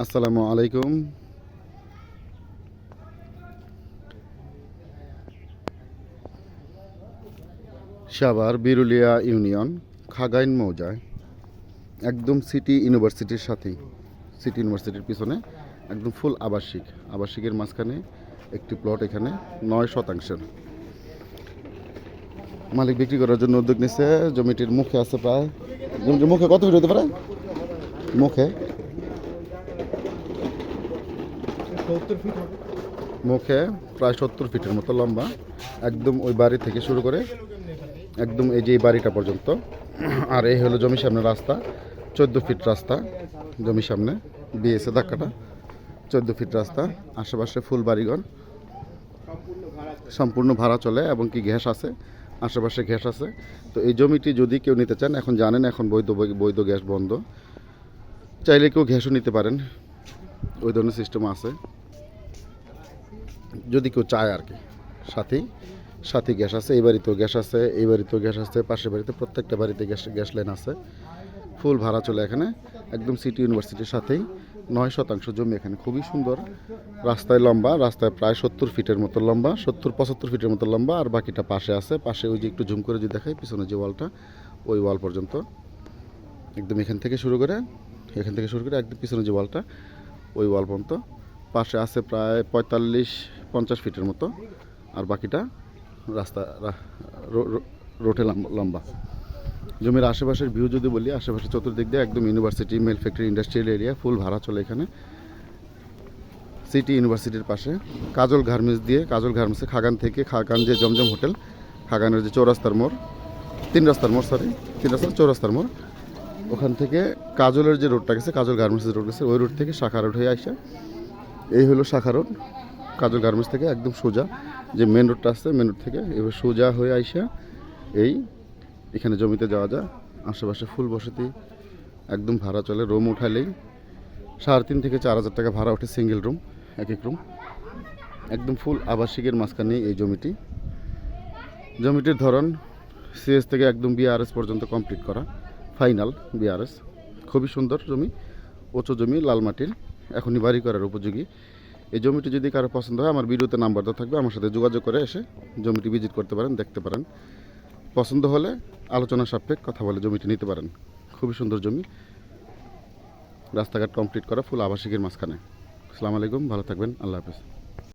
আসসালামু আলাইকুম। সাভার বিরুলিয়া ইউনিয়ন খাগাইন মৌজায় একদম সিটি ইউনিভার্সিটির সাথেই, সিটি ইউনিভার্সিটির পিছনে একদম ফুল আবাসিকের মাঝখানে একটি প্লট, এখানে 9 শতাংশের মালিক বিক্রি করার জন্য উদ্যোগ নিচ্ছে। জমিটির মুখে আছে প্রায়, জমিটির মুখে কত ফিট হতে পারে? মুখে 70 ফিটের মতো লম্বা, একদম ওই বাড়ি থেকে শুরু করে একদম এই যে বাড়িটা পর্যন্ত। আর এই হলো জমির সামনে রাস্তা, 14 ফিট রাস্তা জমির সামনে দিয়েছে ধাক্কাটা, 14 ফিট রাস্তা। আশেপাশে ফুল বাড়িঘর, সম্পূর্ণ ভাড়া চলে এবং কি গ্যাস আছে, আশেপাশে গ্যাস আছে। তো এই জমিটি যদি কেউ নিতে চান, এখন জানেন এখন বৈধ গ্যাস বন্ধ, চাইলে কেউ গ্যাসও নিতে পারেন, ওই ধরনের সিস্টেম আছে যদি কেউ চায় আর কি। সাথেই গ্যাস আছে, এই বাড়িতেও গ্যাস আছে, এই বাড়িতেও গ্যাস আছে, পাশের বাড়িতে, প্রত্যেকটা বাড়িতে গ্যাস লাইন আছে, ফুল ভাড়া চলে এখানে। একদম সিটি ইউনিভার্সিটির সাথেই 9 শতাংশ জমি এখানে, খুবই সুন্দর। রাস্তায় লম্বা, রাস্তায় প্রায় 70 ফিটের মতো লম্বা, 70-75 ফিটের মতো লম্বা। আর বাকিটা পাশে আছে, পাশে ওই যে একটু ঝুম করে যদি দেখাই পিছনে যে ওয়ালটা, ওই ওয়াল পর্যন্ত একদম এখান থেকে শুরু করে একদম পিছনে যে ওয়ালটা, ওই ওয়াল পর্যন্ত। পাশে আছে প্রায় 45-50 ফিটের মতো, আর বাকিটা রাস্তা রোডে লম্বা। জমির আশেপাশের ভিউ যদি বলি, আশেপাশে চতুর্দিক দিয়ে একদম ইউনিভার্সিটি, মেল ফ্যাক্টরি, ইন্ডাস্ট্রিয়াল এরিয়া, ফুল ভাড়া চলে এখানে। সিটি ইউনিভার্সিটির পাশে কাজল গার্মেন্টসে খাগান থেকে, খাগান যে জমজম হোটেল, খাগানের যে চৌরাস্তার মোড়, তিন রাস্তার মোড়, ওখান থেকে কাজলের যে রোডটা গেছে, কাজল গার্মেন্টসের রোড গেছে, ওই রোড থেকে শাখা রোড হয়ে আসে। এই হলো শাখা রোড, কাজল গার্মেন্টস থেকে একদম সোজা যে মেন রোডটা আসছে, মেন রোড থেকে এবার সোজা হয়ে আইসা এখানে জমিতে যাওয়া যায়। আশেপাশে ফুল বসতি, একদম ভাড়া চলে। রুম উঠালেই 3,500 থেকে 4,000 টাকা ভাড়া ওঠে, সিঙ্গেল রুম, এক রুম, একদম ফুল আবাসিকের মাঝখানে এই জমিটির ধরন সিএস থেকে একদম বিআরএস পর্যন্ত কমপ্লিট করা, ফাইনাল বিআরএস। খুবই সুন্দর জমি, উঁচু জমি, লাল মাটির, এখনই বাড়ি করার উপযোগী। এই জমিটি যদি কারো পছন্দ হয়, আমার ভিডিওতে নাম্বার দেওয়া থাকবে, আমার সাথে যোগাযোগ করে এসে জমিটি ভিজিট করতে পারেন, দেখতে পারেন। পছন্দ হলে আলোচনা সাপেক্ষে কথা বলে জমিটি নিতে পারেন। খুবই সুন্দর জমি, রাস্তাঘাট কমপ্লিট করা, ফুল আবাসিকের মাঝখানে। আসসালামু আলাইকুম, ভালো থাকবেন, আল্লাহ হাফেজ।